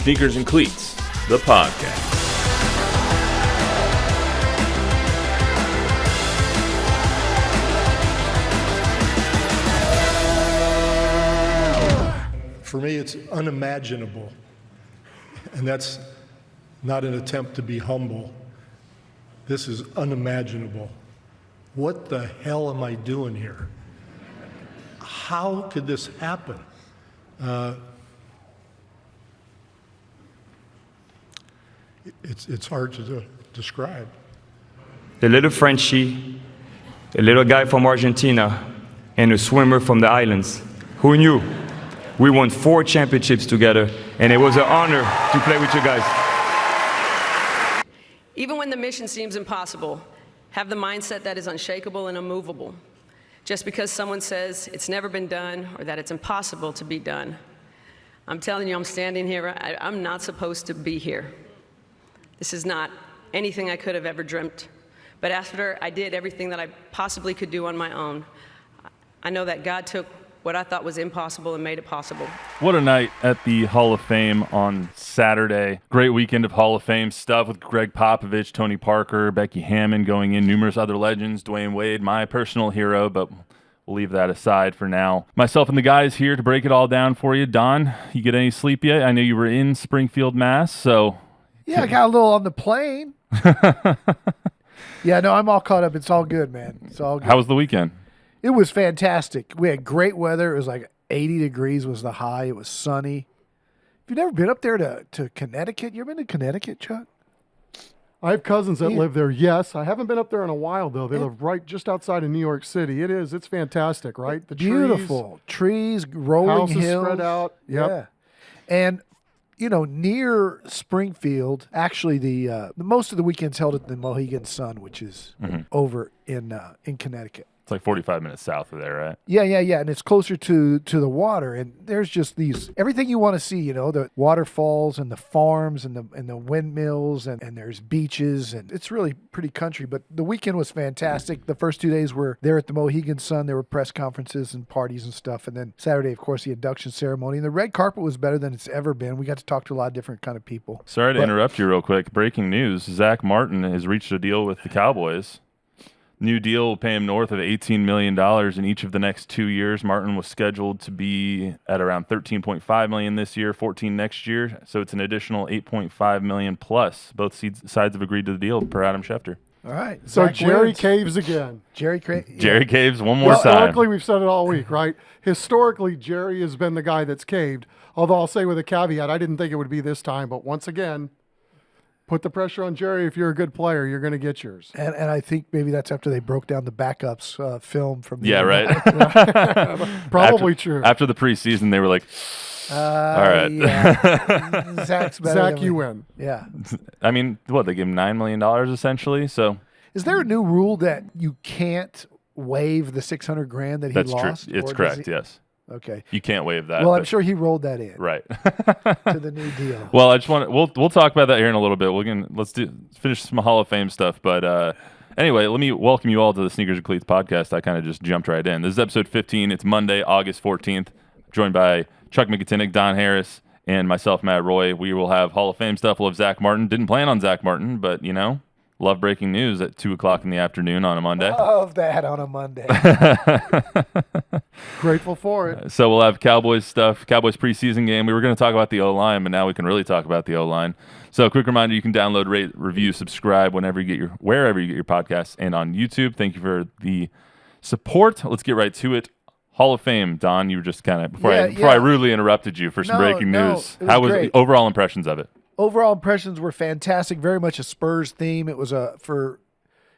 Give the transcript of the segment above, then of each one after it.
Sneakers and Cleats, the podcast. For me, it's unimaginable, and that's not an attempt to be humble. This is unimaginable. What the hell am I doing here? How could this happen? It's hard to describe. The little Frenchie, a little guy from Argentina, and a swimmer from the islands. Who knew? We won 4 championships together, and it was an honor to play with you guys. Even when the mission seems impossible, have the mindset that is unshakable and immovable. Just because someone says it's never been done or that it's impossible to be done. I'm telling you, I'm standing here, I'm not supposed to be here. This is not anything I could have ever dreamt. But after I did everything that I possibly could do on my own, I know that God took what I thought was impossible and made it possible. What a night at the Hall of Fame on Saturday. Great weekend of Hall of Fame stuff with Gregg Popovich, Tony Parker, Becky Hammon going in, numerous other legends, Dwayne Wade, my personal hero, but we'll leave that aside for now. Myself and the guys here to break it all down for you. Don, you get any sleep yet? I know you were in Springfield, Mass, so... Yeah, I got a little on the plane. Yeah, no, I'm all caught up. It's all good, man. It's all good. How was the weekend? It was fantastic. We had great weather. It was like 80 degrees was the high. It was sunny. Have you never been up there to Connecticut? You ever been to Connecticut, Chuck? I have cousins that live there, yes. I haven't been up there in a while, though. They live right just outside of New York City. It's fantastic, right? The Beautiful. Trees, rolling houses hills. spread out. Yep. Yeah. And, you know, near Springfield, actually the most of the weekend's held at the Mohegan Sun, which is over in Connecticut. It's like 45 minutes south of there, right? Yeah, and it's closer to the water, and there's just everything you want to see, you know, the waterfalls and the farms and the windmills and there's beaches, and it's really pretty country. But the weekend was fantastic. The first 2 days were there at the Mohegan Sun. There were press conferences and parties and stuff, and then Saturday, of course, the induction ceremony. And the red carpet was better than it's ever been. We got to talk to a lot of different kind of people. Sorry to interrupt you real quick. Breaking news, Zack Martin has reached a deal with the Cowboys. New deal will pay him north of $18 million in each of the next 2 years. Martin was scheduled to be at around $13.5 million this year, $14 next year. So it's an additional $8.5 million plus. Both sides have agreed to the deal per Adam Schefter. All right. So Zach Jerry wins. caves again. Jerry caves one more time. Historically, we've said it all week, right? Historically, Jerry has been the guy that's caved. Although I'll say with a caveat, I didn't think it would be this time. But once again, put the pressure on Jerry. If you're a good player, you're going to get yours. And I think maybe that's after they broke down the backups film from the right. Probably true. After the preseason, they were like, all right. Yeah. Zach's better Zach, than you me. win. Yeah. I mean, they gave him $9 million essentially. So Is there a new rule that you can't waive the $600,000 that he that's lost? true. It's or does correct. he? Yes. Okay. You can't waive that. Well, I'm sure he rolled that in Right. to the new deal. Well, I just want to, we'll talk about that here in a little bit. Let's finish some Hall of Fame stuff. But anyway, let me welcome you all to the Sneakers and Cleats podcast. I kind of just jumped right in. This is episode 15. It's Monday, August 14th. Joined by Chuck McIntyre, Don Harris, and myself, Matt Roy. We will have Hall of Fame stuff. We'll have Zack Martin. Didn't plan on Zack Martin, but, you know, love breaking news at 2 o'clock in the afternoon on a Monday. Love that on a Monday. Grateful for it. So we'll have Cowboys stuff, Cowboys preseason game. We were going to talk about the O-line, but now we can really talk about the O-line. So quick reminder, you can download, rate, review, subscribe wherever you get wherever you get your podcasts and on YouTube. Thank you for the support. Let's get right to it. Hall of Fame, Don, you were just kind of, before I rudely interrupted you for some breaking news. It was How was great. overall impressions of it? Overall impressions were fantastic. Very much a Spurs theme. It was for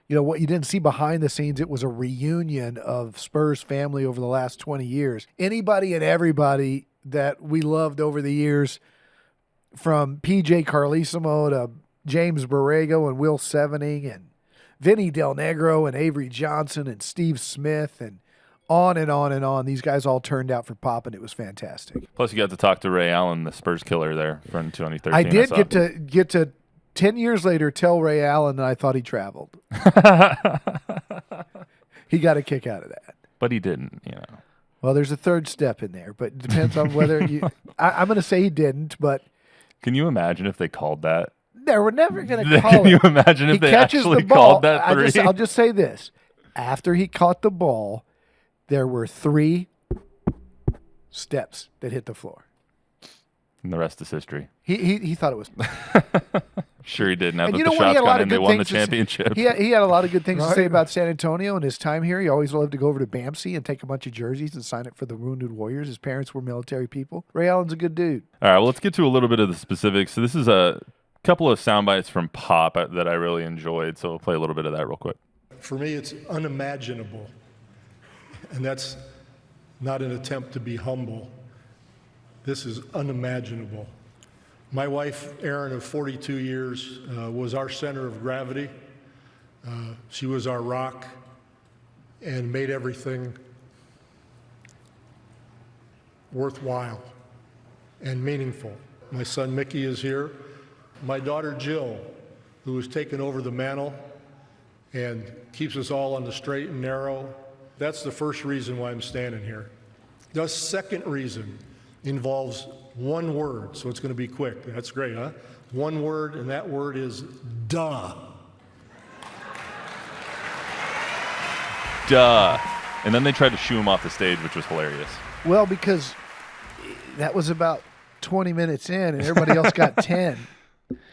what you didn't see behind the scenes. It was a reunion of Spurs family over the last 20 years. Anybody and everybody that we loved over the years, from PJ Carlesimo to James Borrego and Will Sevening and Vinny Del Negro and Avery Johnson and Steve Smith and on and on and on. These guys all turned out for Pop, and it was fantastic. Plus, you got to talk to Ray Allen, the Spurs killer there from 2013. I did get to 10 years later tell Ray Allen that I thought he traveled. He got a kick out of that. But he didn't, Well, there's a third step in there, but it depends on whether you – I'm going to say he didn't, but Can you imagine if they called that? They were never going to call Can it. you imagine if He they catches actually the ball. called that three? I'll just say this. After he caught the ball, there were 3 steps that hit the floor. And the rest is history. He thought it was. Sure he did. Now And that you the know what? He shots had a lot got of in, they good won the things to say. championship. He had a lot of good things to say Right. about San Antonio and his time here. He always loved to go over to BAMC and take a bunch of jerseys and sign it for the Wounded Warriors. His parents were military people. Ray Allen's a good dude. All right, well, let's get to a little bit of the specifics. So this is a couple of sound bites from Pop that I really enjoyed. So we'll play a little bit of that real quick. For me, it's unimaginable. And that's not an attempt to be humble. This is unimaginable. My wife, Erin, of 42 years, was our center of gravity. She was our rock and made everything worthwhile and meaningful. My son Mickey is here. My daughter Jill, who has taken over the mantle and keeps us all on the straight and narrow. That's the first reason why I'm standing here. The second reason involves one word, so it's going to be quick. That's great, huh? One word, and that word is duh. Duh. And then they tried to shoo him off the stage, which was hilarious. Well, because that was about 20 minutes in, and everybody else got 10.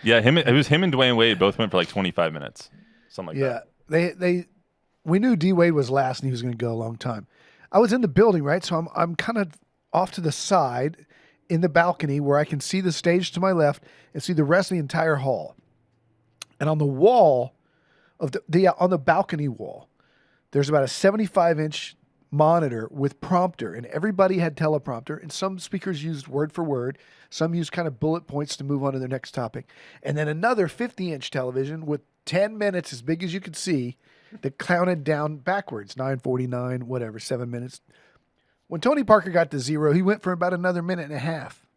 Yeah, it was him and Dwayne Wade both went for like 25 minutes, something like that. We knew D Wade was last, and he was going to go a long time. I was in the building, right? So I'm kind of off to the side in the balcony where I can see the stage to my left and see the rest of the entire hall. And on the wall of on the balcony wall, there's about a 75-inch monitor with prompter, and everybody had teleprompter, and some speakers used word for word, some used kind of bullet points to move on to their next topic, and then another 50-inch television with 10 minutes as big as you could see that counted down backwards, 9:49, whatever, 7 minutes. When Tony Parker got to 0, he went for about another minute and a half.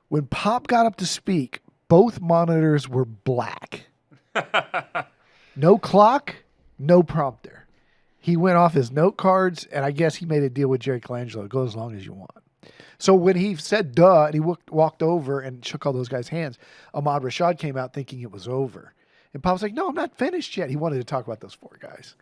When Pop got up to speak, both monitors were black. No clock, no prompter. He went off his note cards, and I guess he made a deal with Jerry Colangelo. Go as long as you want. So when he said duh, and he walked over and shook all those guys' hands, Ahmad Rashad came out thinking it was over. And Pop's like, no, I'm not finished yet. He wanted to talk about those 4 guys.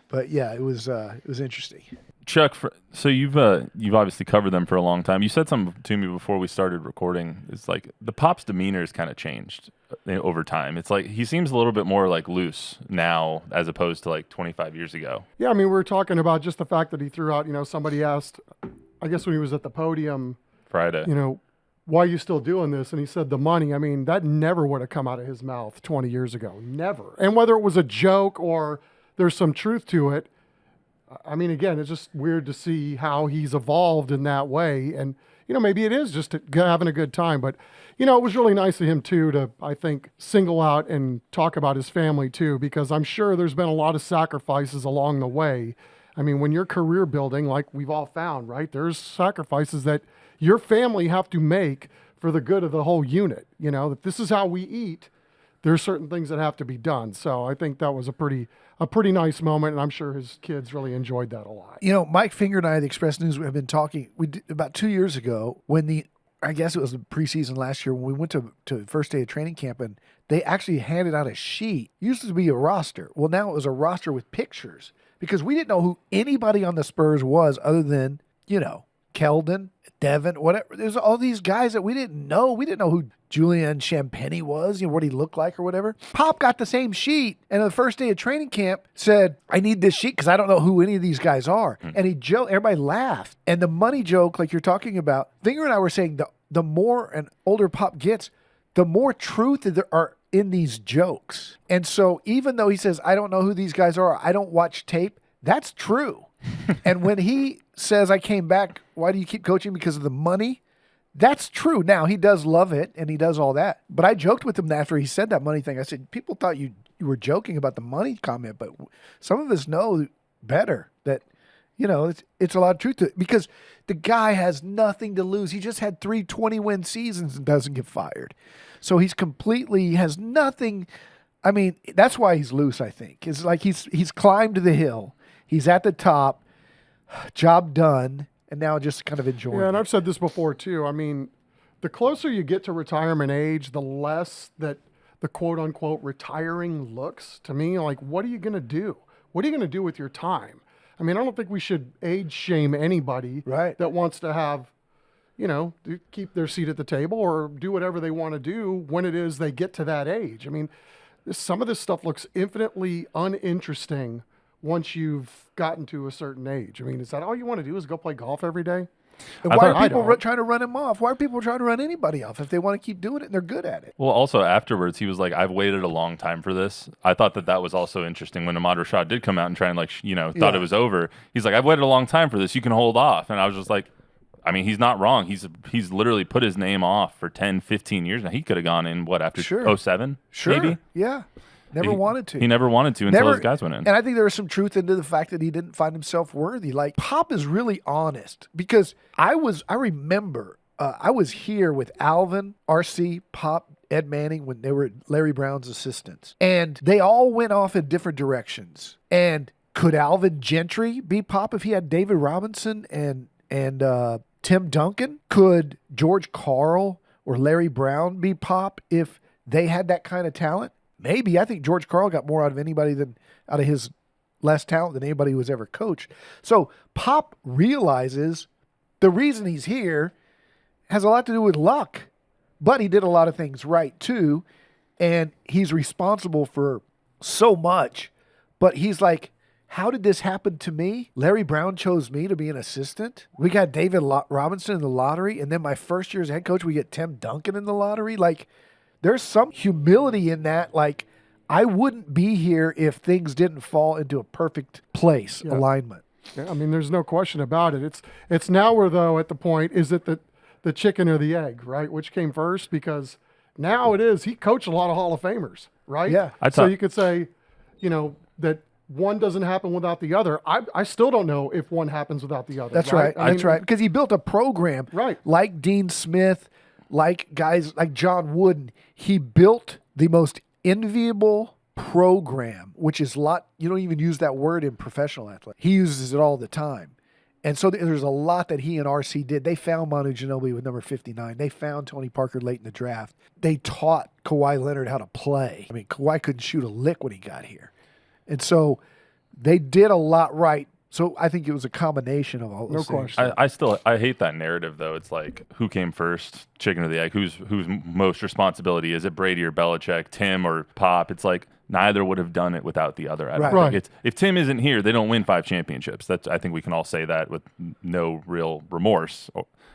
But yeah, it was interesting. Chuck, so you've obviously covered them for a long time. You said something to me before we started recording. It's like the Pop's demeanor has kind of changed over time. It's like he seems a little bit more like loose now as opposed to like 25 years ago. Yeah, I mean, we were talking about just the fact that he threw out, somebody asked, I guess when he was at the podium Friday, why are you still doing this? And he said, the money. I mean, that never would have come out of his mouth 20 years ago. Never. And whether it was a joke or there's some truth to it, I mean, again, it's just weird to see how he's evolved in that way. And, maybe it is just having a good time. But, it was really nice of him, too, to, I think, single out and talk about his family, too, because I'm sure there's been a lot of sacrifices along the way. I mean, when you're career building, like we've all found, right, there's sacrifices that your family have to make for the good of the whole unit. That this is how we eat. There's certain things that have to be done. So I think that was a pretty nice moment, and I'm sure his kids really enjoyed that a lot. Mike Finger and I at the Express News have been talking. We did, about 2 years ago when I guess it was the preseason last year when we went to the first day of training camp, and they actually handed out a sheet. It used to be a roster. Well, now it was a roster with pictures because we didn't know who anybody on the Spurs was other than, Keldon, Devin, whatever. There's all these guys that we didn't know. We didn't know who Julian Champagny was, what he looked like or whatever. Pop got the same sheet, and the first day of training camp said, I need this sheet because I don't know who any of these guys are. And he joked, everybody laughed. And the money joke, like you're talking about, Finger and I were saying the more an older Pop gets, the more truth there are in these jokes. And so even though he says, I don't know who these guys are, I don't watch tape, that's true. And when he says, I came back, why do you keep coaching? Because of the money? That's true. Now, he does love it, and he does all that. But I joked with him after he said that money thing. I said, people thought you were joking about the money comment, but some of us know better that, it's a lot of truth to it. Because the guy has nothing to lose. He just had 3 20-win seasons and doesn't get fired. So he has nothing. I mean, that's why he's loose, I think. It's like he's climbed the hill. He's at the top, job done, and now just kind of enjoying it. Yeah, and I've said this before, too. I mean, the closer you get to retirement age, the less that the quote unquote retiring looks to me. Like, what are you going to do? What are you going to do with your time? I mean, I don't think we should age shame anybody that wants to have, keep their seat at the table or do whatever they want to do when it is they get to that age. I mean, some of this stuff looks infinitely uninteresting once you've gotten to a certain age. I mean, is that all you want to do is go play golf every day? And why are people trying to run him off? Why are people trying to run anybody off if they want to keep doing it and they're good at it? Well, also afterwards, he was like, I've waited a long time for this. I thought that was also interesting when Ahmad Rashad did come out and try and thought it was over. He's like, I've waited a long time for this. You can hold off. And I was just like, I mean, he's not wrong. He's literally put his name off for 10, 15 years now. He could have gone in, after 07? Maybe? Yeah. Never wanted to. He never wanted to until his guys went in. And I think there was some truth into the fact that he didn't find himself worthy. Like, Pop is really honest because I remember I was here with Alvin, RC, Pop, Ed Manning when they were Larry Brown's assistants. And they all went off in different directions. And could Alvin Gentry be Pop if he had David Robinson and Tim Duncan? Could George Karl or Larry Brown be Pop if they had that kind of talent? Maybe. I think George Karl got more out of his less talent than anybody who was ever coached. So Pop realizes the reason he's here has a lot to do with luck, but he did a lot of things right too, and he's responsible for so much. But he's like, how did this happen to me? Larry Brown chose me to be an assistant. We got David Robinson in the lottery, and then my first year as head coach, we get Tim Duncan in the lottery. Like, there's some humility in that. Like, I wouldn't be here if things didn't fall into a perfect place, alignment. Yeah, I mean, there's no question about it. It's now we're, though, at the point, is it the chicken or the egg, right? Which came first? Because now it is. He coached a lot of Hall of Famers, right? Yeah. So you could say, that one doesn't happen without the other. I still don't know if one happens without the other. That's right. That's right. Because he built a program like Dean Smith, like guys like John Wooden. He built the most enviable program, which is you don't even use that word in professional athletics. He uses it all the time. And so there's a lot that he and RC did. They found Manu Ginobili with number 59. They found Tony Parker late in the draft. They taught Kawhi Leonard how to play. I mean, Kawhi couldn't shoot a lick when he got here. And so they did a lot right. So I think it was a combination of all those things. I hate that narrative, though. It's like, who came first, chicken or the egg? Whose most responsibility? Is it Brady or Belichick, Tim or Pop? It's like neither would have done it without the other. I don't think if Tim isn't here, they don't win 5 championships. I think we can all say that with no real remorse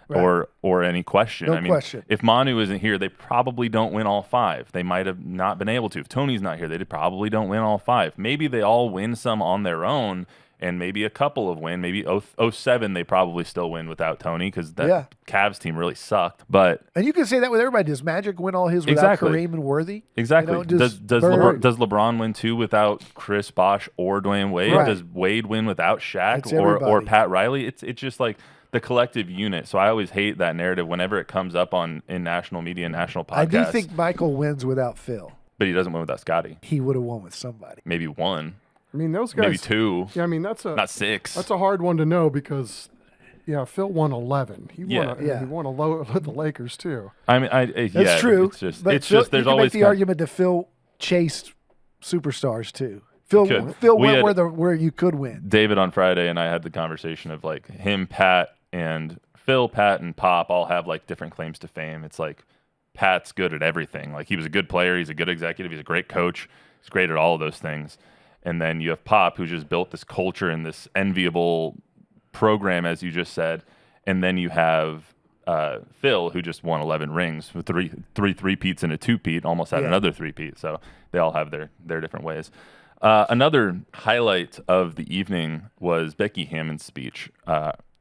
or any question. No question. If Manu isn't here, they probably don't win all 5. They might have not been able to. If Tony's not here, they probably don't win all 5. Maybe they all win some on their own. And maybe a couple of win. Maybe 07 they probably still win without Tony because that Cavs team really sucked. And you can say that with everybody. Does Magic win all his without Kareem and Worthy? Exactly. Does LeBron win too without Chris Bosh or Dwayne Wade? Right. Does Wade win without Shaq or Pat Riley? It's just like the collective unit. So I always hate that narrative whenever it comes up in national media and national podcasts. I do think Michael wins without Phil. But he doesn't win without Scotty. He would have won with somebody. Maybe 1. I mean, those guys. Maybe 2. Yeah, I mean, not 6. That's a hard one to know because, Phil won 11. He won a low with the Lakers too. I mean, that's true. It's just there's always the argument that Phil chased superstars too. Phil went where you could win. David on Friday and I had the conversation of like him, Pat, and Phil, Pat, and Pop all have like different claims to fame. It's like Pat's good at everything. Like he was a good player. He's a good executive. He's a great coach. He's great at all of those things. And then you have Pop, who just built this culture and this enviable program, as you just said. And then you have Phil, who just won 11 rings with three three-peats and a two-peat, almost had another three-peat. So they all have their different ways. Another highlight of the evening was Becky Hammon's speech.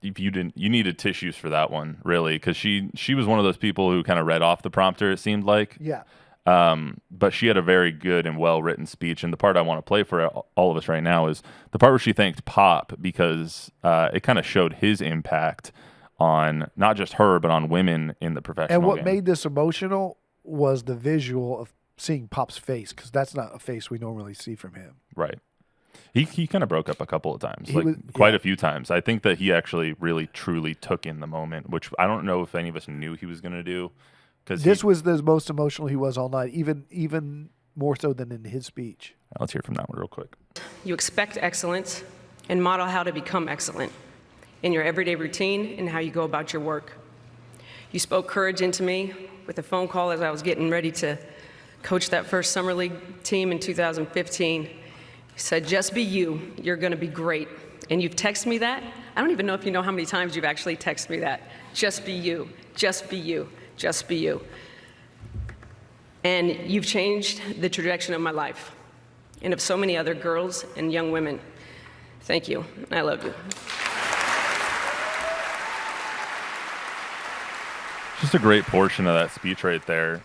If you didn't, you needed tissues for that one, really, because she was one of those people who kind of read off the prompter, it seemed like. Yeah. But she had a very good and well-written speech, and the part I want to play for all of us right now is the part where she thanked Pop because it kind of showed his impact on not just her, but on women in the professional game. And what game. made this emotional was the visual of seeing Pop's face, because that's not a face we normally see from him. Right. He kind of broke up a couple of times, a few times. I think that he actually really truly took in the moment, which I don't know if any of us knew he was going to do. This was the most emotional he was all night, even more so than in his speech. Let's hear from that one real quick. You expect excellence and model how to become excellent in your everyday routine and how you go about your work. You spoke courage into me with a phone call as I was getting ready to coach that first summer league team in 2015. He said, just be you, you're gonna be great. And you've texted me that. I don't even know if you know how many times you've actually texted me that. Just be you, just be you, just be you. And you've changed the trajectory of my life and of so many other girls and young women. Thank you, I love you. Just a great portion of that speech right there.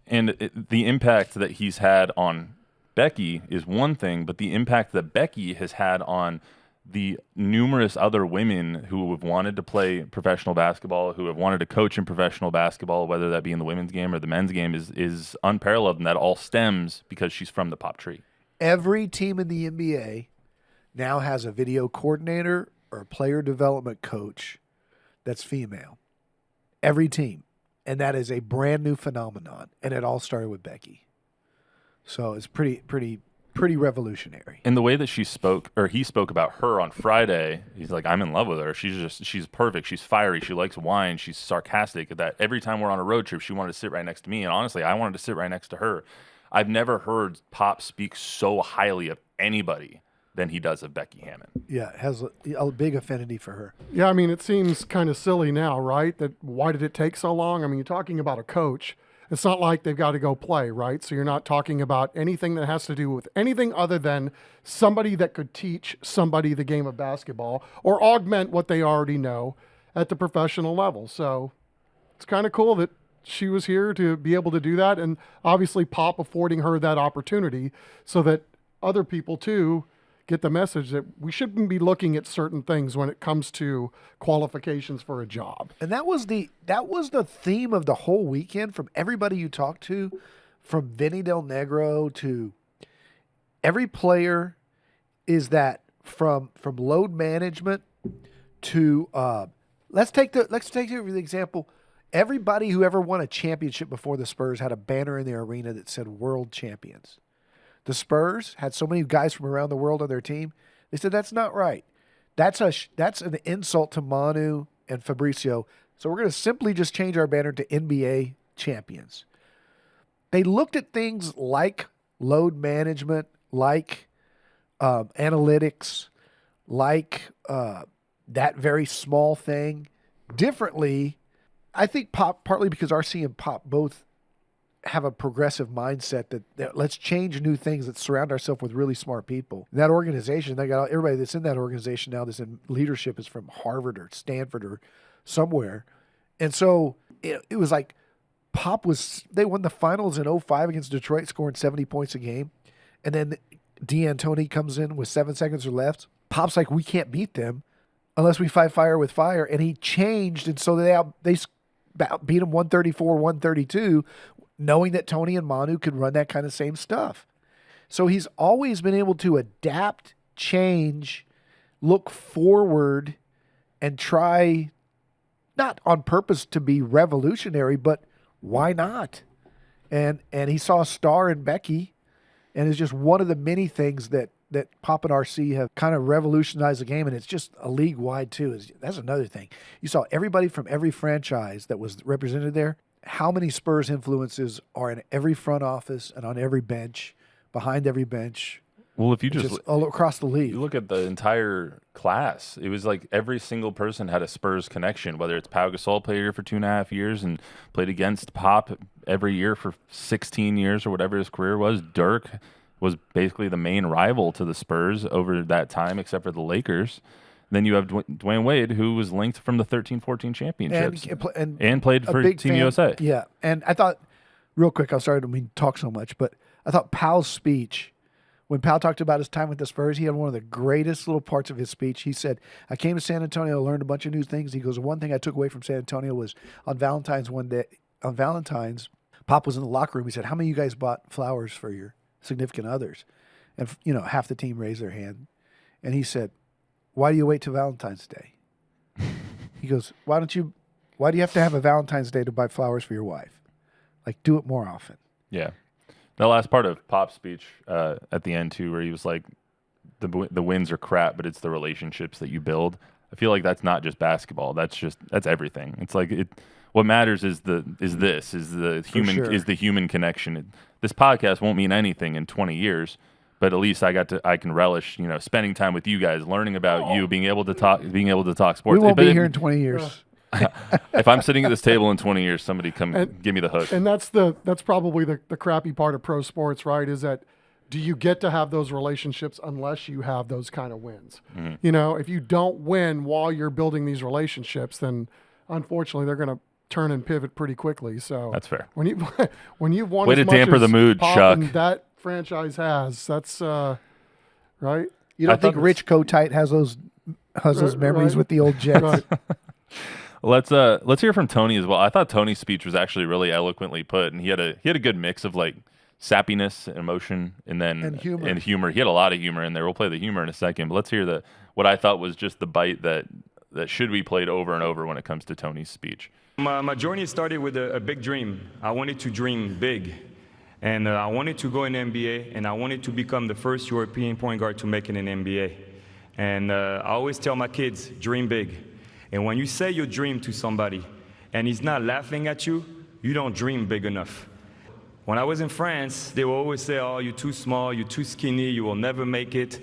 And the impact that he's had on Becky is one thing, but the impact that Becky has had on the numerous other women who have wanted to play professional basketball, who have wanted to coach in professional basketball, whether that be in the women's game or the men's game, is unparalleled, and that all stems because she's from the Pop tree. Every team in the NBA now has a video coordinator or a player development coach that's female. Every team. And that is a brand new phenomenon. And it all started with Becky. So it's pretty revolutionary. And the way that he spoke about her on Friday, he's like, I'm in love with her. She's perfect. She's fiery. She likes wine. She's sarcastic. That every time we're on a road trip, she wanted to sit right next to me. And honestly, I wanted to sit right next to her. I've never heard Pop speak so highly of anybody than he does of Becky Hammon. Yeah, has a big affinity for her. Yeah, I mean, it seems kind of silly now, right? That why did it take so long? I mean, you're talking about a coach. It's not like they've got to go play, right? So you're not talking about anything that has to do with anything other than somebody that could teach somebody the game of basketball or augment what they already know at the professional level. So it's kind of cool that she was here to be able to do that, and obviously Pop affording her that opportunity so that other people too get the message that we shouldn't be looking at certain things when it comes to qualifications for a job. And that was the theme of the whole weekend from everybody you talked to, from Vinny Del Negro to every player, is that from load management to let's take the example. Everybody who ever won a championship before the Spurs had a banner in their arena that said World Champions. The Spurs had so many guys from around the world on their team. They said, that's not right. That's an insult to Manu and Fabrizio. So we're going to simply just change our banner to NBA Champions. They looked at things like load management, like analytics, like that very small thing differently. I think Pop, partly because RC and Pop both have a progressive mindset that let's change new things, that surround ourselves with really smart people. And that organization, they got everybody that's in that organization now that's in leadership is from Harvard or Stanford or somewhere. And so it was like they won the finals in 2005 against Detroit, scoring 70 points a game. And then D'Antoni comes in with 7 seconds or left. Pop's like, we can't beat them unless we fight fire with fire. And he changed. And so they beat him 134-132, knowing that Tony and Manu could run that kind of same stuff. So he's always been able to adapt, change, look forward, and try, not on purpose to be revolutionary, but why not? And he saw a star in Becky, and it's just one of the many things that Pop and RC have kind of revolutionized the game, and it's just a league-wide too. That's another thing. You saw everybody from every franchise that was represented there. How many Spurs influences are in every front office and on every bench, behind every bench? Well, if you just all across the league, you look at the entire class, it was like every single person had a Spurs connection, whether it's Pau Gasol played here for 2.5 years and played against Pop every year for 16 years or whatever his career was. Dirk was basically the main rival to the Spurs over that time, except for the Lakers. Then you have Dwayne Wade, who was linked from the 13-14 championships and played for Team USA. Yeah, and I thought, real quick, I'm sorry I don't mean to talk so much, but I thought Powell's speech, when Powell talked about his time with the Spurs, he had one of the greatest little parts of his speech. He said, I came to San Antonio, learned a bunch of new things. He goes, one thing I took away from San Antonio was on Valentine's, Pop was in the locker room. He said, how many of you guys bought flowers for your significant others? And, half the team raised their hand. And he said, "Why do you wait till Valentine's Day?" He goes, why do you have to have a Valentine's Day to buy flowers for your wife? Like, do it more often. Yeah. The last part of Pop's speech at the end, too, where he was like, the wins are crap, but it's the relationships that you build. I feel like that's not just basketball. That's everything. It's like what matters is the human connection. This podcast won't mean anything in 20 years, but at least I can relish, spending time with you guys, learning about you, being able to talk sports. We won't be here in 20 years. If I'm sitting at this table in 20 years, somebody come give me the hook. And that's probably the crappy part of pro sports, right? Is that do you get to have those relationships unless you have those kind of wins? Mm-hmm. If you don't win while you're building these relationships, then unfortunately they're going to turn and pivot pretty quickly. So that's fair. When you've won way as to much damper as the mood, Pop Chuck. and that franchise has, that's right. You don't think Rich Kotite has those memories with the old Jets? Right. Let's hear from Tony as well. I thought Tony's speech was actually really eloquently put, and he had a good mix of like sappiness and emotion and humor. He had a lot of humor in there. We'll play the humor in a second, but let's hear what I thought was just the bite that should be played over and over when it comes to Tony's speech. My journey started with a big dream. I wanted to dream big, and I wanted to go in the NBA, and I wanted to become the first European point guard to make it in the NBA. And I always tell my kids, dream big. And when you say your dream to somebody and he's not laughing at you, you don't dream big enough. When I was in France, they will always say, "Oh, you're too small, you're too skinny, you will never make it."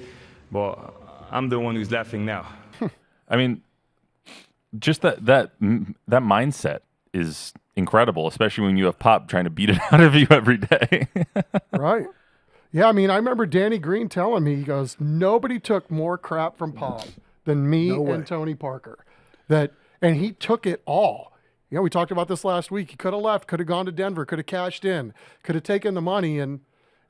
But I'm the one who's laughing now. I mean, just that mindset is incredible, especially when you have Pop trying to beat it out of you every day. Right. Yeah, I mean, I remember Danny Green telling me, he goes, nobody took more crap from Pop than me and Tony Parker. And he took it all. We talked about this last week. He could have left, could have gone to Denver, could have cashed in, could have taken the money. And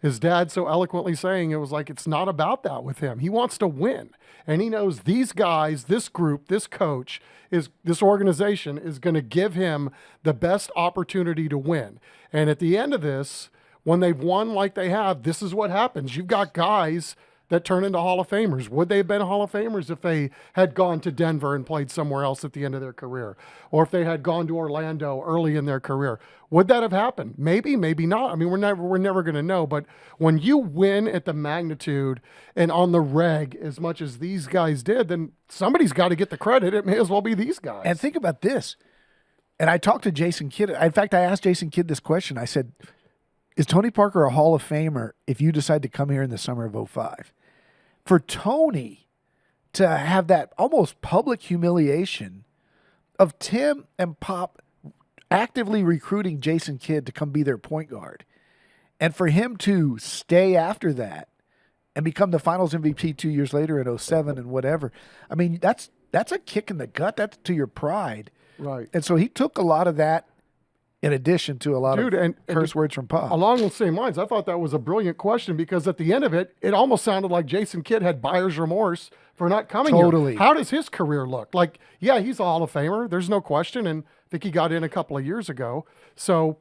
his dad so eloquently saying it was like, it's not about that with him. He wants to win. And he knows these guys, this group, this coach, this organization is going to give him the best opportunity to win. And at the end of this, when they've won like they have, this is what happens. You've got guys that turn into Hall of Famers. Would they have been Hall of Famers if they had gone to Denver and played somewhere else at the end of their career? Or if they had gone to Orlando early in their career? Would that have happened? Maybe, maybe not. I mean, we're never going to know. But when you win at the magnitude and on the reg as much as these guys did, then somebody's got to get the credit. It may as well be these guys. And think about this. And I talked to Jason Kidd. In fact, I asked Jason Kidd this question. I said, is Tony Parker a Hall of Famer if you decide to come here in the summer of 2005? For Tony to have that almost public humiliation of Tim and Pop actively recruiting Jason Kidd to come be their point guard, and for him to stay after that and become the Finals MVP 2 years later in 2007 and whatever, I mean, that's a kick in the gut. That's to your pride. Right. And so he took a lot of that in addition to a lot of curse words from Pop. Along the same lines, I thought that was a brilliant question because at the end of it, it almost sounded like Jason Kidd had buyer's remorse for not coming Totally. here. How does his career look? Like, yeah, he's a Hall of Famer. There's no question. And I think he got in a couple of years ago. So,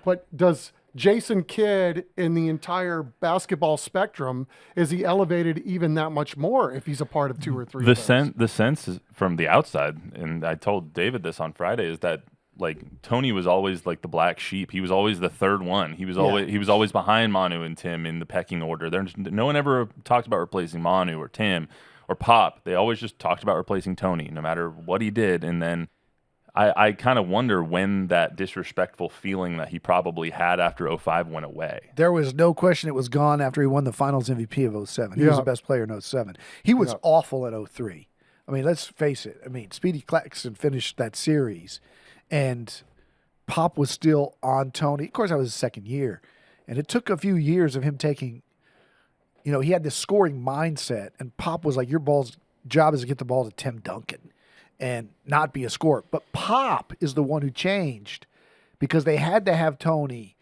but does Jason Kidd in the entire basketball spectrum, is he elevated even that much more if he's a part of two or three? The sense is from the outside, and I told David this on Friday, is that like Tony was always like the black sheep. He was always the third one. He was always behind Manu and Tim in the pecking order. No one ever talked about replacing Manu or Tim or Pop. They always just talked about replacing Tony, no matter what he did. And then I kind of wonder when that disrespectful feeling that he probably had after 2005 went away. There was no question it was gone after he won the Finals MVP of 2007. He was the best player in 2007. He was awful in 2003. I mean, let's face it. I mean, Speedy Claxton finished that series, and Pop was still on Tony. Of course, that was his second year. And it took a few years of him taking, he had this scoring mindset, and Pop was like, your job is to get the ball to Tim Duncan and not be a scorer. But Pop is the one who changed because they had to have Tony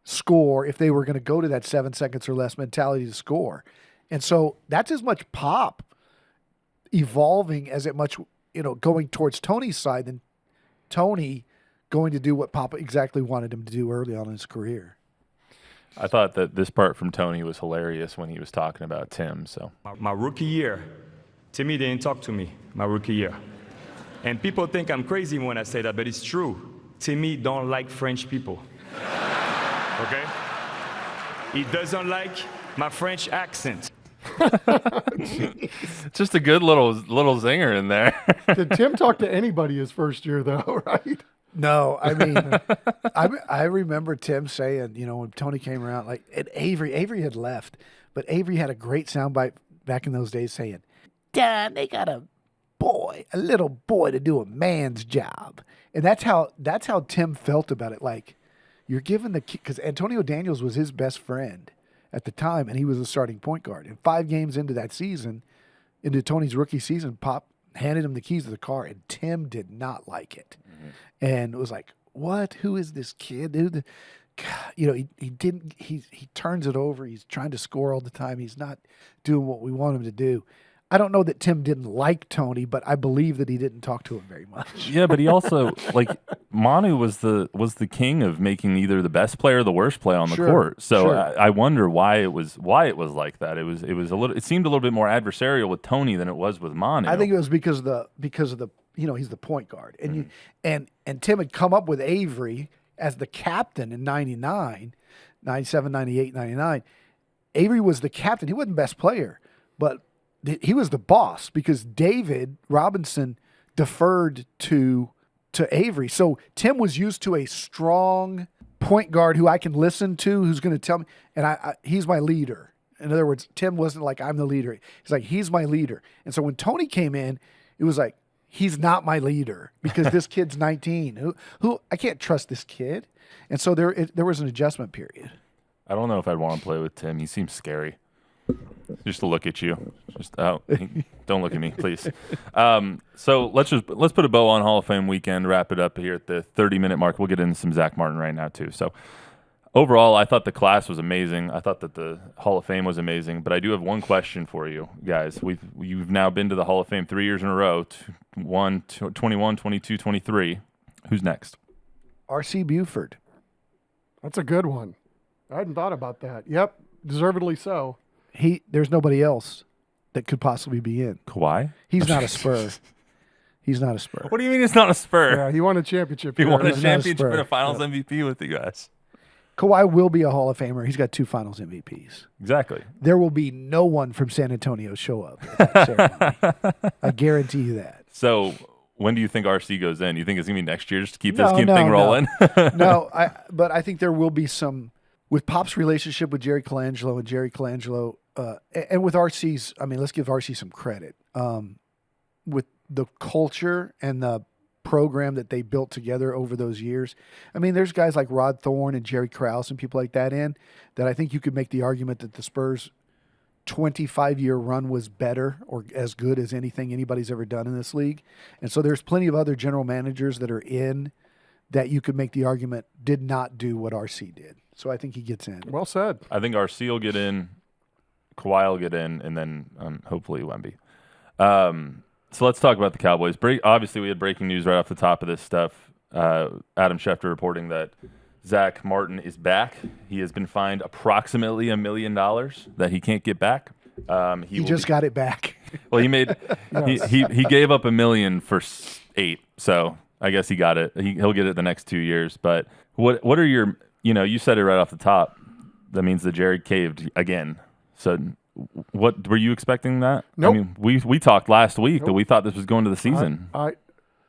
score if they were going to go to that 7 seconds or less mentality to score. And so that's as much Pop evolving as it much, going towards Tony's side than Tony going to do what Pop exactly wanted him to do early on in his career. I thought that this part from Tony was hilarious when he was talking about Tim. So My rookie year, Timmy didn't talk to me my rookie year. And people think I'm crazy when I say that, but it's true. Timmy don't like French people. Okay? He doesn't like my French accent. just a good little zinger in there. Did Tim talk to anybody his first year, though, right? No, I mean, I remember Tim saying, when Tony came around, like, and Avery had left, but Avery had a great soundbite back in those days saying, Dad, they got a little boy to do a man's job. And that's how Tim felt about it. Like, you're giving the kid, because Antonio Daniels was his best friend at the time, and he was a starting point guard. And 5 games into that season, into Tony's rookie season, Pop handed him the keys to the car, and Tim did not like it. Mm-hmm. And it was like, what? Who is this kid? He turns it over. He's trying to score all the time. He's not doing what we want him to do. I don't know that Tim didn't like Tony, but I believe that he didn't talk to him very much. Yeah, but he also Manu was the king of making either the best player or the worst play on the court. So I wonder why it was like that. It seemed a little bit more adversarial with Tony than it was with Manu. I think it was because of the he's the point guard, and and Tim had come up with Avery as the captain in 99, 97, 98, 99. Avery was the captain. He wasn't best player, but he was the boss because David Robinson deferred to Avery. So Tim was used to a strong point guard who I can listen to, who's going to tell me, and he's my leader. In other words, Tim wasn't like, I'm the leader. He's like, he's my leader. And so when Tony came in, it was like, he's not my leader because this kid's 19. Who I can't trust this kid. And so there was an adjustment period. I don't know if I'd want to play with Tim. He seems scary. Just to look at you. Don't look at me, please. So let's put a bow on Hall of Fame weekend, wrap it up here at the 30-minute mark. We'll get into some Zack Martin right now, too. So overall, I thought the class was amazing. I thought that the Hall of Fame was amazing. But I do have one question for you guys. You've now been to the Hall of Fame 3 years in a row, 21, 22, 23. Who's next? R.C. Buford. That's a good one. I hadn't thought about that. Yep, deservedly so. There's nobody else that could possibly be in. Kawhi? He's not a Spur. He's not a Spur. What do you mean he's not a Spur? Yeah, he won a championship. He won a He's not a championship Spur. and a Finals MVP with you guys. Kawhi will be a Hall of Famer. He's got 2 Finals MVPs. Exactly. There will be no one from San Antonio show up at that ceremony. I guarantee you that. So when do you think RC goes in? You think it's going to be next year just to keep this thing rolling? No, but I think there will be some, with Pop's relationship with Jerry Colangelo and Jerry Colangelo, and with RC's, I mean, let's give RC some credit. With the culture and the program that they built together over those years. I mean, there's guys like Rod Thorne and Jerry Krause and people like that that I think you could make the argument that the Spurs' 25-year run was better or as good as anything anybody's ever done in this league. And so there's plenty of other general managers that are in that you could make the argument did not do what RC did. So I think he gets in. Well said. I think RC will get in, Kawhi will get in, and then hopefully Wemby. So let's talk about the Cowboys. Obviously, we had breaking news right off the top of this stuff. Adam Schefter reporting that Zack Martin is back. He has been fined approximately $1 million that he can't get back. He just got it back. Well, he gave up $1 million for 8, so I guess he got it. He'll get it the next 2 years. But what are your, you said it right off the top. That means that Jerry caved again. So what were you expecting that? Nope. I mean, we talked last week that we thought this was going to the season.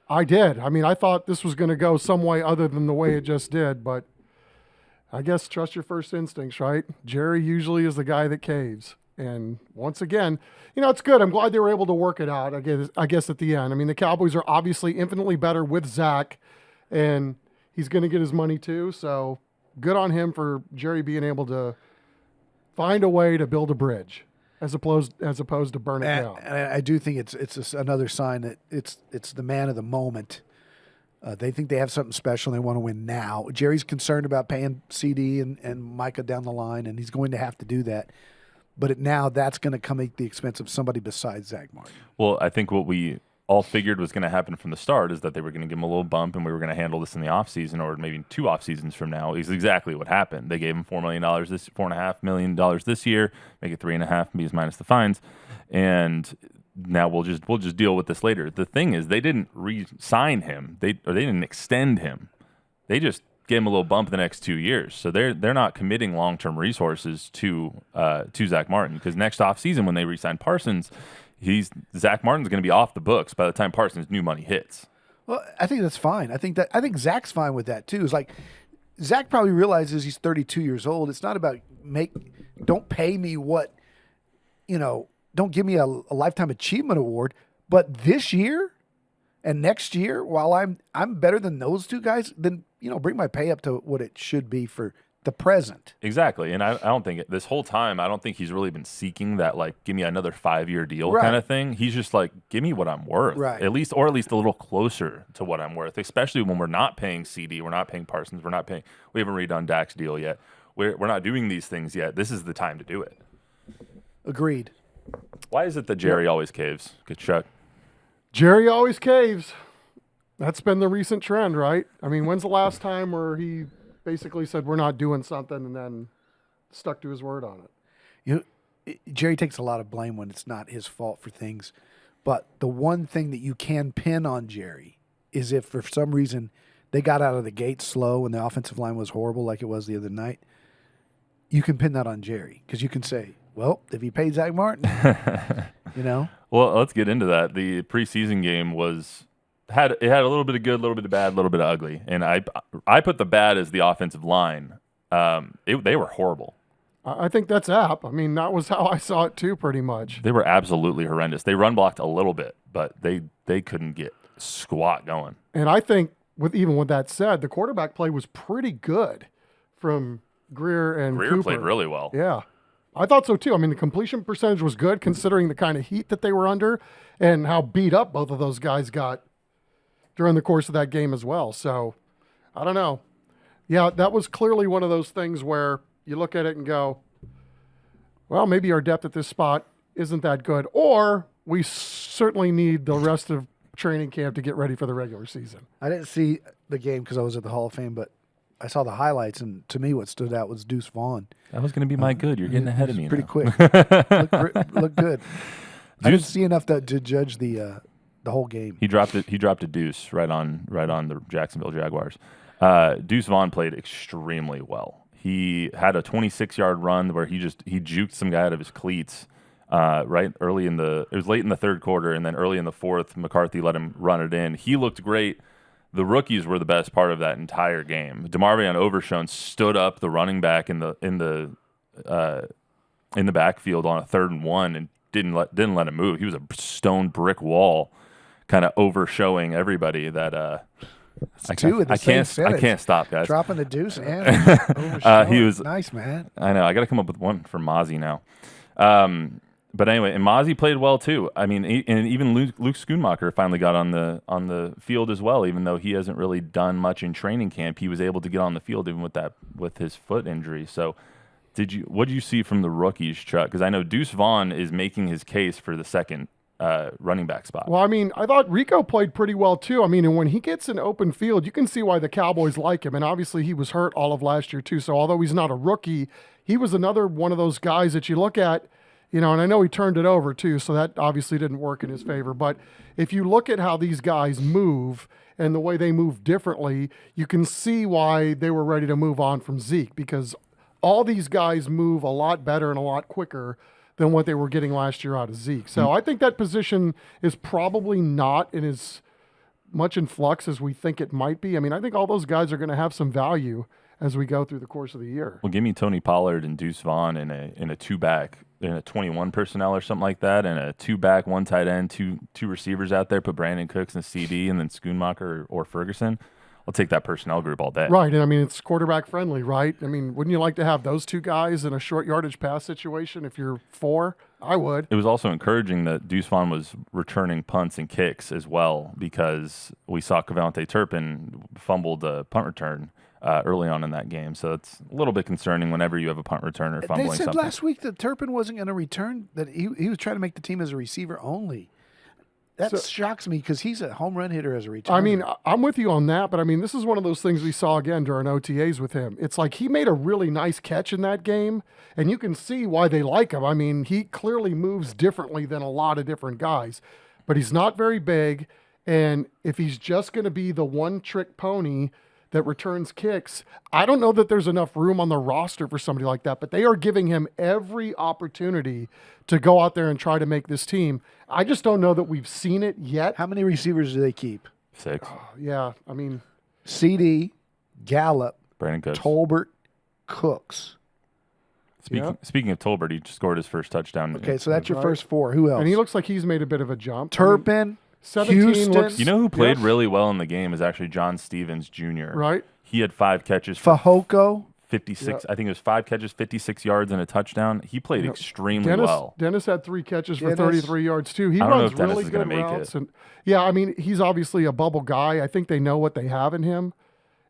I did. I mean, I thought this was going to go some way other than the way it just did, but I guess trust your first instincts, right? Jerry usually is the guy that caves. And once again, it's good. I'm glad they were able to work it out, I guess at the end. I mean, the Cowboys are obviously infinitely better with Zach, and he's going to get his money too. So good on him for Jerry being able to find a way to build a bridge as opposed to burn it down. And I do think it's just another sign that it's the man of the moment. They think they have something special and they want to win now. Jerry's concerned about paying CD and Micah down the line, and he's going to have to do that. But now that's going to come at the expense of somebody besides Zack Martin. Well, I think what we all figured was going to happen from the start is that they were going to give him a little bump and we were going to handle this in the offseason or maybe 2 off seasons from now is exactly what happened. They gave him $4.5 million this year, make it $3.5 because minus the fines. And now we'll just deal with this later. The thing is, they didn't re-sign him. They didn't extend him. They just gave him a little bump the next 2 years. So they're not committing long-term resources to Zack Martin because next offseason when they re-sign Parsons, Zack Martin's going to be off the books by the time Parsons' new money hits. Well, I think that's fine. I think Zach's fine with that too. It's like Zach probably realizes he's 32 years old. It's not about don't pay me what, don't give me a lifetime achievement award. But this year and next year, while I'm better than those 2 guys, then bring my pay up to what it should be for the present. Exactly. And I don't think this whole time, I don't think he's really been seeking that, like, give me another 5-year deal kind of thing. He's just like, give me what I'm worth. Right. At least a little closer to what I'm worth, especially when we're not paying CD, we're not paying Parsons, we haven't redone Dak's deal yet. We're not doing these things yet. This is the time to do it. Agreed. Why is it that Jerry always caves? Good Chuck. Jerry always caves. That's been the recent trend, right? I mean, when's the last time where he basically said we're not doing something and then stuck to his word on it? Jerry takes a lot of blame when it's not his fault for things. But the one thing that you can pin on Jerry is if for some reason they got out of the gate slow and the offensive line was horrible like it was the other night, you can pin that on Jerry because you can say, well, if he paid Zack Martin, Well, let's get into that. The preseason game had a little bit of good, a little bit of bad, a little bit of ugly, and I put the bad as the offensive line. They were horrible. I think that's apt. I mean, that was how I saw it too, pretty much. They were absolutely horrendous. They run blocked a little bit, but they couldn't get squat going. And I think with that said, the quarterback play was pretty good from Greer and Greer Cooper. played really well. Yeah. I thought so too. I mean, the completion percentage was good considering the kind of heat that they were under and how beat up both of those guys got during the course of that game as well. So, I don't know. Yeah, that was clearly one of those things where you look at it and go, well, maybe our depth at this spot isn't that good, or we certainly need the rest of training camp to get ready for the regular season. I didn't see the game because I was at the Hall of Fame, but I saw the highlights, and to me what stood out was Deuce Vaughn. That was going to be my good. You're getting ahead of me pretty now. quick. Looked good. I didn't see enough to judge the whole game. He dropped a deuce right on the Jacksonville Jaguars. Deuce Vaughn played extremely well. He had a 26-yard run where he juked some guy out of his cleats right early it was late in the third quarter, and then early in the fourth, McCarthy let him run it in. He looked great. The rookies were the best part of that entire game. DeMarvion Overshown stood up the running back in the backfield on a 3rd and 1 and didn't let him move. He was a stone brick wall, kind of overshowing everybody that I can't stop, guys. Dropping the deuce and he was nice, man. I know. I got to come up with one for Mozzie now. But anyway, and Mozzie played well too. I mean, and even Luke Schoonmaker finally got on the field as well. Even though he hasn't really done much in training camp, he was able to get on the field even with his foot injury. So, what did you see from the rookies, Chuck? Because I know Deuce Vaughn is making his case for the second running back spot. Well, I mean, I thought Rico played pretty well too. I mean, and when he gets an open field, you can see why the Cowboys like him. And obviously, he was hurt all of last year too. So, although he's not a rookie, he was another one of those guys that you look at. And I know he turned it over too, so that obviously didn't work in his favor. But if you look at how these guys move and the way they move differently, you can see why they were ready to move on from Zeke, because all these guys move a lot better and a lot quicker than what they were getting last year out of Zeke. So I think that position is probably not in as much in flux as we think it might be. I mean, I think all those guys are going to have some value as we go through the course of the year. Well, give me Tony Pollard and Deuce Vaughn in a two-back, in a 21 personnel or something like that, and a two-back, one tight end, two receivers out there, put Brandon Cooks and CD, and then Schoonmaker or Ferguson. I'll take that personnel group all day. Right, and I mean, it's quarterback friendly, right? I mean, wouldn't you like to have those two guys in a short yardage pass situation if you're 4? I would. It was also encouraging that Deuce Vaughn was returning punts and kicks as well, because we saw Cavante Turpin fumbled a punt return early on in that game. So it's a little bit concerning whenever you have a punt returner fumbling They said something. last week that Turpin wasn't going to return, that he was trying to make the team as a receiver only. That shocks me because he's a home run hitter as a returner. I mean, I'm with you on that, but I mean, this is one of those things we saw again during OTAs with him. It's like he made a really nice catch in that game, and you can see why they like him. I mean, he clearly moves differently than a lot of different guys, but he's not very big, and if he's just going to be the one-trick pony that returns kicks, I don't know that there's enough room on the roster for somebody like that, but they are giving him every opportunity to go out there and try to make this team. I just don't know that we've seen it yet. How many receivers do they keep? 6. Yeah, I mean, CD, Gallup, Brandon Cooks. Tolbert, Cooks. Speaking of Tolbert, he just scored his first touchdown. Okay, so that's your first 4. Who else? and he looks like he's made a bit of a jump. Turpin, 17 Houston. looks- You know who played really well in the game is actually John Stevens Jr. Right. He had 5 catches for Fajoko. 56. I think it was 5 catches, 56 yards, and a touchdown. He played extremely well. Dennis had 3 catches for Dennis. 33 yards too. He I don't know runs if Dennis really is gonna good make routes, it. and yeah, I mean he's obviously a bubble guy. I think they know what they have in him,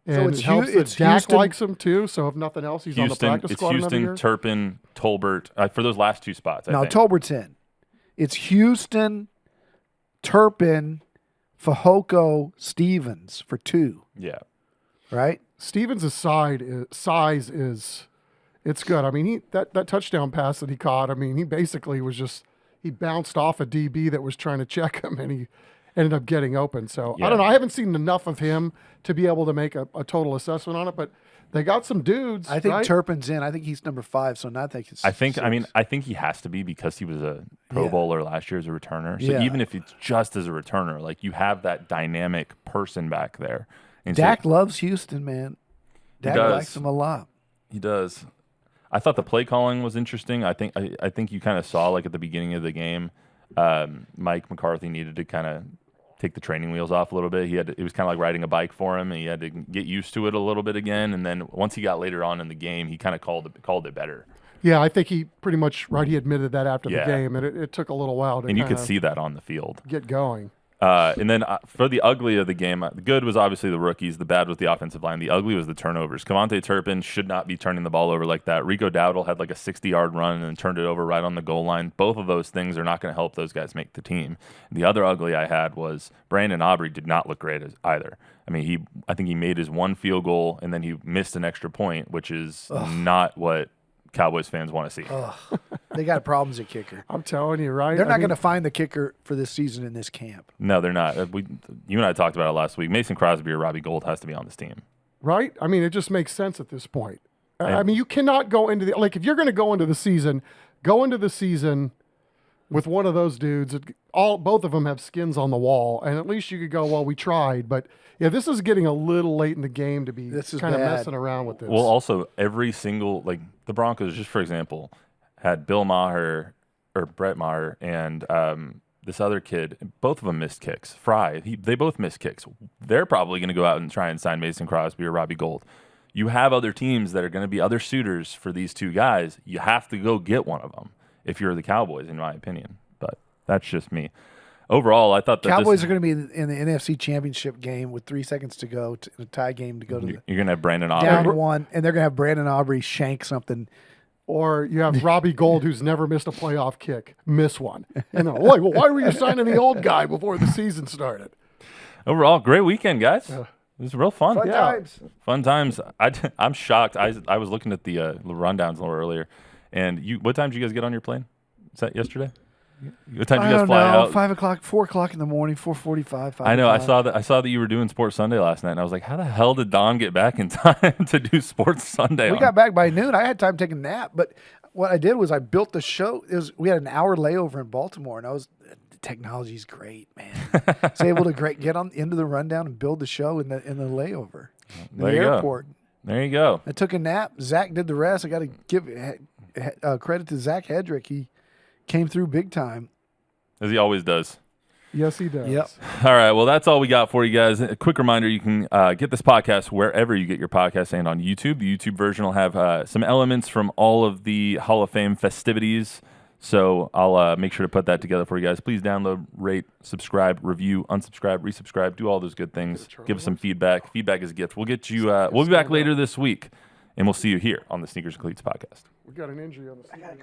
and it's it helps Hu- that it's Dak Houston- likes him too. So if nothing else, he's on the Houston, practice it's squad another Houston, year. Turpin, Tolbert for those last 2 spots. I No, think. Tolbert's in. It's Houston, Turpin, Fajoko, Stevens for 2, Yeah. right? Stevens' size is it's good. I mean, that touchdown pass that he caught. I mean, he basically was he bounced off a DB that was trying to check him, and he ended up getting open. So I don't know. I haven't seen enough of him to be able to make a total assessment on it, but they got some dudes. I think right? Turpin's in. I think he's number 5, so I think it's I think 6. I think he has to be because he was a Pro Yeah. Bowler last year as a returner. So Yeah. even if it's just as a returner, like you have that dynamic person back there. And so Dak loves Houston, man. Dak does. likes him a lot. he does. I thought the play calling was interesting. I think you kind of saw like at the beginning of the game, Mike McCarthy needed to kind of take the training wheels off a little bit. It was kind of like riding a bike for him, and he had to get used to it a little bit again. And then once he got later on in the game, he kind of called it better. Yeah, I think he pretty much he admitted that after Yeah. the game, and it took a little while to And you could kinda see that on the field. get going. And then for the ugly of the game, the good was obviously the rookies. The bad was the offensive line. The ugly was the turnovers. Kevontae Turpin should not be turning the ball over like that. Rico Dowdle had like a 60-yard run and then turned it over right on the goal line. Both of those things are not going to help those guys make the team. The other ugly I had was Brandon Aubrey did not look great either. I mean, I think he made his 1 field goal and then he missed an extra point, which is not what Cowboys fans want to see. They got problems at kicker. I'm telling you, right? They're not going to find the kicker for this season in this camp. No, they're not. You and I talked about it last week. Mason Crosby or Robbie Gould has to be on this team. Right? I mean, it just makes sense at this point. I mean, you cannot go into if you're going to go into the season with one of those dudes. Both of them have skins on the wall, and at least you could go, well, we tried. But yeah, this is getting a little late in the game to be This is kind of bad. messing around with this. Well, also every single the Broncos, just for example, had Bill Maher or Brett Maher and this other kid. Both of them missed kicks. Fry, they both missed kicks. They're probably going to go out and try and sign Mason Crosby or Robbie Gould. You have other teams that are going to be other suitors for these 2 guys. You have to go get one of them if you're the Cowboys, in my opinion. But that's just me. Overall, I thought that Cowboys are going to be in the NFC Championship game with 3 seconds to go, a tie game to go to you're going to have Brandon the Aubrey. down 1, and they're going to have Brandon Aubrey shank something. Or you have Robbie Gould, who's never missed a playoff kick, miss one. And they're like, well, why were you signing the old guy before the season started? Overall, great weekend, guys. It was real fun. Fun times. Fun times. I'm shocked. I was looking at the rundowns a little earlier. And what time did you guys get on your plane? Is that yesterday? What time did you guys fly out? 5 o'clock, 4 o'clock in the morning, 4:45. I know. I saw that you were doing Sports Sunday last night, and I was like, how the hell did Don get back in time to do Sports Sunday? We got back by noon. I had time to take a nap, but what I did was I built the show. We had an hour layover in Baltimore, and the technology's great, man. I was able to get into the rundown and build the show in the layover in the airport. There you go. I took a nap. Zach did the rest. I got to give credit to Zach Hedrick. He came through big time. As he always does. Yes, he does. Yep. All right. Well, that's all we got for you guys. A quick reminder, you can get this podcast wherever you get your podcasts and on YouTube. The YouTube version will have some elements from all of the Hall of Fame festivities. So I'll make sure to put that together for you guys. Please download, rate, subscribe, review, unsubscribe, resubscribe, do all those good things. Give us some feedback. Feedback is a gift. We'll get you. We'll be back later this week, and we'll see you here on the Sneakers and Cleats podcast. We got an injury on the season.